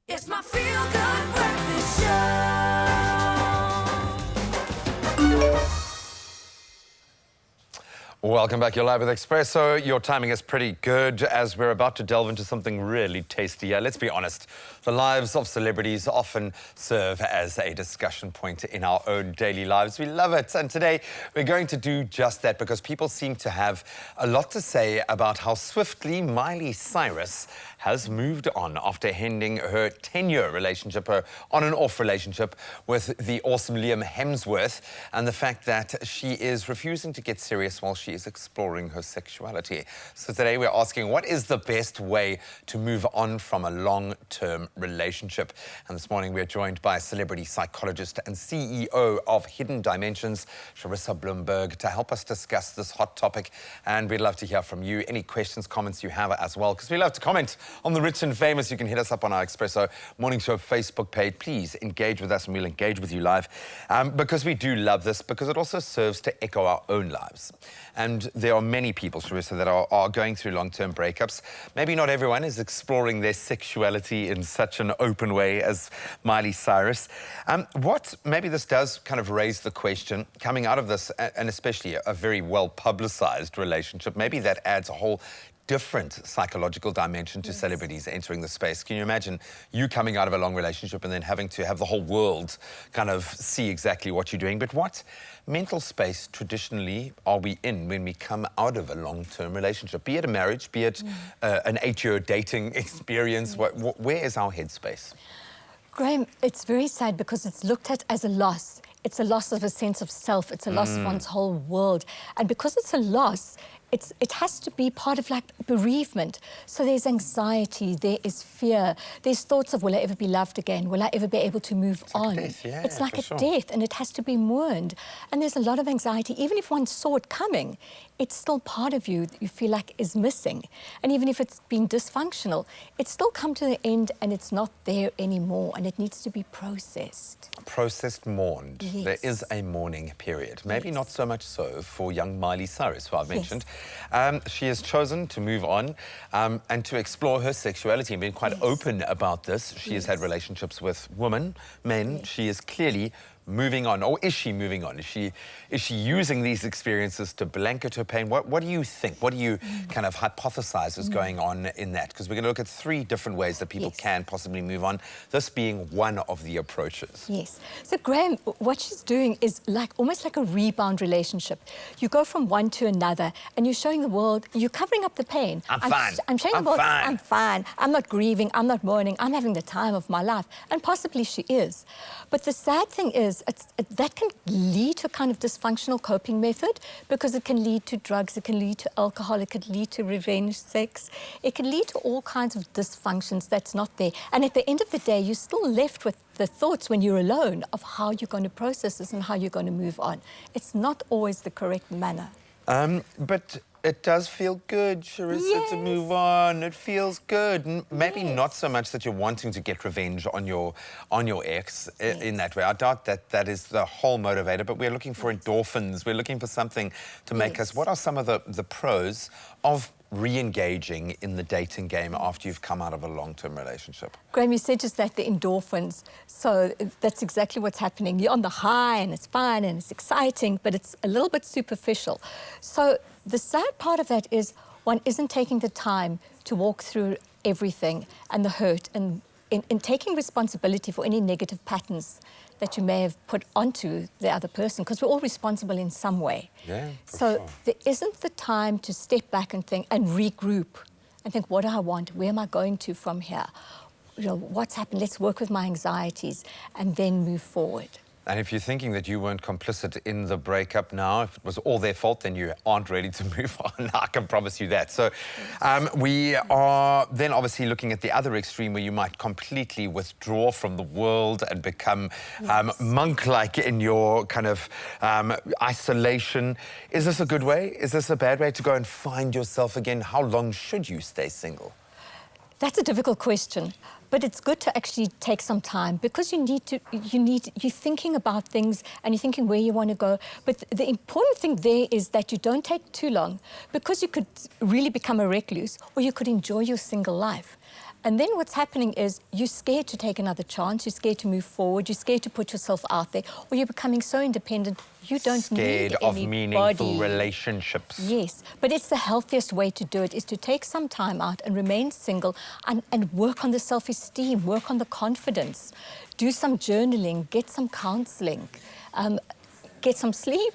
It's my feel-good breakfast show. Welcome back. You're live with Expresso. Your timing is pretty good as we're about to delve into something really tasty. Let's be honest, the lives of celebrities often serve as a discussion point in our own daily lives. We love it. And today we're going to do just that because people seem to have a lot to say about how swiftly Miley Cyrus has moved on after ending her 10-year relationship, her on and off relationship with the awesome Liam Hemsworth, and the fact that she is refusing to get serious while she is exploring her sexuality. So today we're asking, what is the best way to move on from a long-term relationship? And this morning we're joined by celebrity psychologist and CEO of Hidden Dimensions, Charissa Bloomberg, to help us discuss this hot topic. And we'd love to hear from you. Any questions, comments you have as well, because we love to comment on the rich and famous. You can hit us up on our Expresso Morning Show Facebook page. Please engage with us and we'll engage with you live because we do love this, because it also serves to echo our own lives. And there are many people, Charissa, that are going through long-term breakups. Maybe not everyone is exploring their sexuality in such an open way as Miley Cyrus. Maybe this does kind of raise the question, coming out of this, and especially a very well-publicized relationship, maybe that adds a whole different psychological dimension to celebrities entering the space. Can you imagine you coming out of a long relationship and then having to have the whole world kind of see exactly what you're doing? But what mental space traditionally are we in when we come out of a long-term relationship? Be it a marriage, be it an 8-year dating experience, where is our headspace? Graham, it's very sad because it's looked at as a loss. It's a loss of a sense of self. It's a loss of one's whole world. And because it's a loss, it has to be part of like bereavement. So there's anxiety, there is fear, there's thoughts of, will I ever be loved again? Will I ever be able to move on? Death, yeah, it's like a sure. death, and it has to be mourned. And there's a lot of anxiety. Even if one saw it coming, it's still part of you that you feel like is missing. And even if it's been dysfunctional, it's still come to the end and it's not there anymore, and it needs to be processed. Processed, mourned. Yes. There is a mourning period. Maybe not so much so for young Miley Cyrus, who I've mentioned. She has chosen to move on and to explore her sexuality and been quite open about this. She has had relationships with women, men. She is clearly moving on. Or is she moving on? Is she using these experiences to blanket her pain? What do you think? What do you kind of hypothesize is going on in that? Because we're going to look at 3 different ways that people can possibly move on, this being one of the approaches. Yes. So Graham, what she's doing is like almost like a rebound relationship. You go from one to another and you're showing the world, you're covering up the pain. I'm fine. I'm showing the world, I'm fine. I'm not grieving, I'm not mourning, I'm having the time of my life. And possibly she is. But the sad thing is, that can lead to a kind of dysfunctional coping method, because it can lead to drugs, it can lead to alcohol, it could lead to revenge sex. It can lead to all kinds of dysfunctions that's not there. And at the end of the day, you're still left with the thoughts when you're alone of how you're going to process this and how you're going to move on. It's not always the correct manner. But it does feel good, Charissa, to move on. It feels good. Maybe not so much that you're wanting to get revenge on your ex in that way. I doubt that is the whole motivator, but we're looking for endorphins. We're looking for something to make us... What are some of the pros of re-engaging in the dating game after you've come out of a long-term relationship? Graham, you said just that, the endorphins. So that's exactly what's happening. You're on the high and it's fun and it's exciting, but it's a little bit superficial. So the sad part of that is one isn't taking the time to walk through everything and the hurt, and in taking responsibility for any negative patterns that you may have put onto the other person, because we're all responsible in some way. Yeah, so there isn't the time to step back and think and regroup and think, what do I want? Where am I going to from here? You know, what's happened? Let's work with my anxieties and then move forward. And if you're thinking that you weren't complicit in the breakup now, if it was all their fault, then you aren't ready to move on. I can promise you that. So we are then obviously looking at the other extreme, where you might completely withdraw from the world and become monk-like in your kind of isolation. Is this a good way? Is this a bad way to go and find yourself again? How long should you stay single? That's a difficult question, but it's good to actually take some time, because you're thinking about things and you're thinking where you want to go. But the important thing there is that you don't take too long, because you could really become a recluse, or you could enjoy your single life. And then what's happening is you're scared to take another chance, you're scared to move forward, you're scared to put yourself out there, or you're becoming so independent you don't Scared need of anybody. meaningful relationships. Yes, but it's the healthiest way to do it, is to take some time out and remain single and work on the self-esteem, work on the confidence, do some journaling, get some counselling, get some sleep,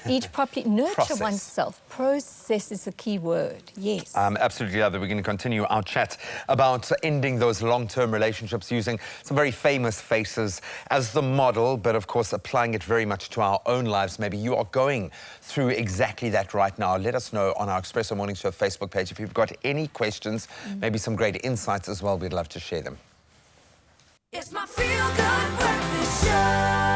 eat properly, nurture Process. oneself. Process is the key word, yes. Absolutely, Heather. We're going to continue our chat about ending those long-term relationships using some very famous faces as the model, but of course applying it very much to our own lives. Maybe you are going through exactly that right now. Let us know on our Expresso Morning Show Facebook page if you've got any questions, maybe some great insights as well. We'd love to share them. It's my feel-good breakfast show.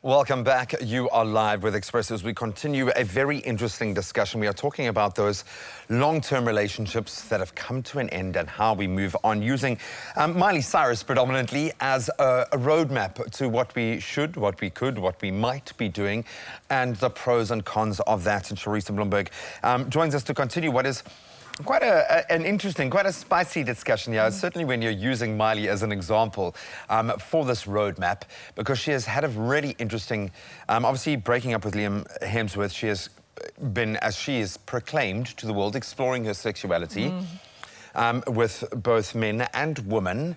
Welcome back. You are live with Expresso as we continue a very interesting discussion. We are talking about those long-term relationships that have come to an end and how we move on, using Miley Cyrus predominantly as a roadmap to what we should, what we could, what we might be doing, and the pros and cons of that. And Charissa Bloomberg joins us to continue what is quite an interesting, quite a spicy discussion here, certainly when you're using Miley as an example for this roadmap, because she has had a really interesting, obviously breaking up with Liam Hemsworth, she has been, as she is proclaimed to the world, exploring her sexuality. With both men and women.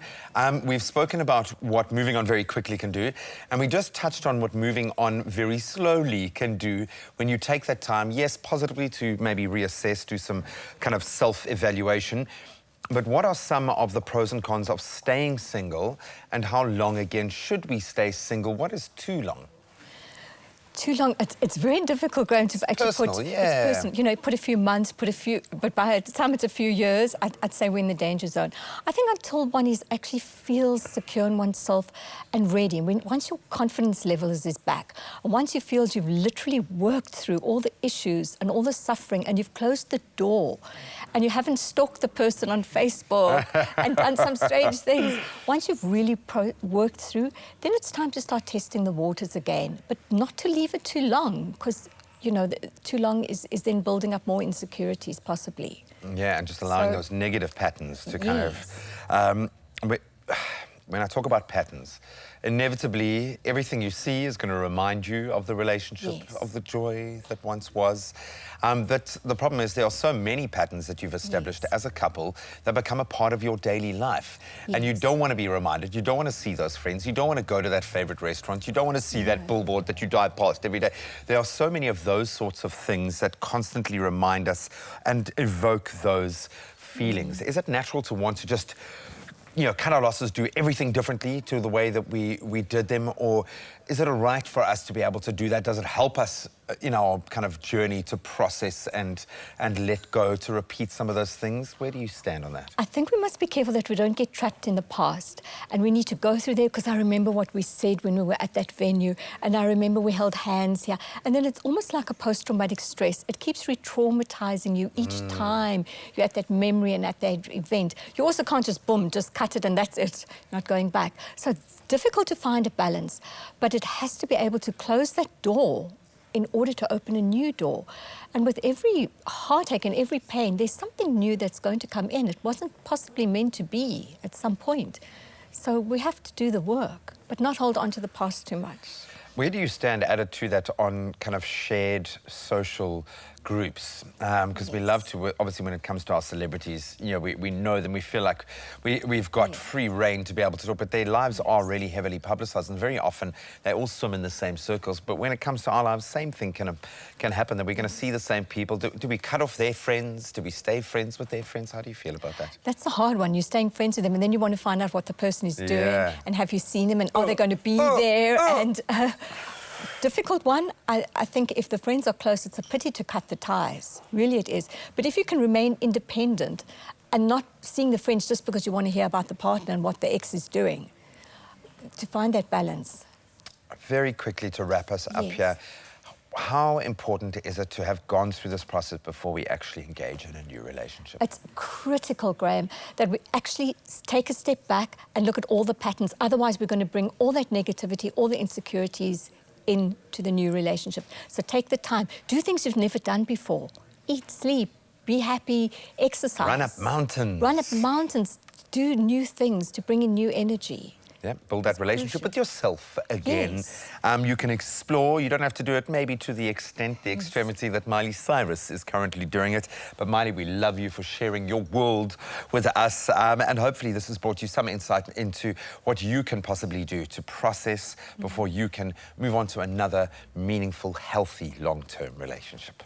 We've spoken about what moving on very quickly can do, and we just touched on what moving on very slowly can do when you take that time, yes, positively to maybe reassess, do some kind of self-evaluation. But what are some of the pros and cons of staying single, and how long again should we stay single? What is too long? Too long, it's very difficult, Graham, to actually personal, put... yeah. It's personal. You know, put a few months, but by the time it's a few years, I'd say we're in the danger zone. I think until one actually feels secure in oneself and ready, once your confidence level is back, and once you feel you've literally worked through all the issues and all the suffering, and you've closed the door, and you haven't stalked the person on Facebook and done some strange things, once you've really worked through, then it's time to start testing the waters again, but not to leave it too long, because you know too long is then building up more insecurities possibly. Yeah, and just allowing those negative patterns to kind of when I talk about patterns, inevitably everything you see is going to remind you of the relationship, of the joy that once was. But the problem is there are so many patterns that you've established as a couple that become a part of your daily life. And you don't want to be reminded, you don't want to see those friends, you don't want to go to that favorite restaurant, you don't want to see that billboard that you drive past every day. There are so many of those sorts of things that constantly remind us and evoke those feelings. Is it natural to want to just, you know, cut our losses, do everything differently to the way that we did them? Or is it all right for us to be able to do that? Does it help us in our kind of journey to process and let go, to repeat some of those things? Where do you stand on that? I think we must be careful that we don't get trapped in the past, and we need to go through there, because I remember what we said when we were at that venue, and I remember we held hands here, and then it's almost like a post-traumatic stress. It keeps re-traumatizing you each time you're at that memory and at that event. You also can't just, boom, just cut it and that's it, not going back. So it's difficult to find a balance, but it has to be able to close that door in order to open a new door. And with every heartache and every pain, there's something new that's going to come in. It wasn't possibly meant to be at some point. So we have to do the work, but not hold on to the past too much. Where do you stand added to that on kind of shared social groups? Because we love to, obviously when it comes to our celebrities, you know, we know them, we feel like we've got free reign to be able to talk, but their lives are really heavily publicized, and very often they all swim in the same circles. But when it comes to our lives, same thing can happen, that we're going to see the same people. Do we cut off their friends? Do we stay friends with their friends? How do you feel about that? That's a hard one. You're staying friends with them, and then you want to find out what the person is doing, and have you seen them, and are they going to be there? And difficult one. I think if the friends are close, it's a pity to cut the ties. Really it is. But if you can remain independent and not seeing the friends just because you want to hear about the partner and what the ex is doing, to find that balance. Very quickly to wrap us up here, how important is it to have gone through this process before we actually engage in a new relationship? It's critical, Graham, that we actually take a step back and look at all the patterns. Otherwise, we're going to bring all that negativity, all the insecurities into the new relationship. So take the time. Do things you've never done before. Eat, sleep, be happy, exercise. Run up mountains. Run up mountains. Do new things to bring in new energy. Yeah, build that relationship with yourself again. Yes. You can explore. You don't have to do it maybe to the extent, the extremity that Miley Cyrus is currently doing it. But Miley, we love you for sharing your world with us. And hopefully this has brought you some insight into what you can possibly do to process before you can move on to another meaningful, healthy, long-term relationship.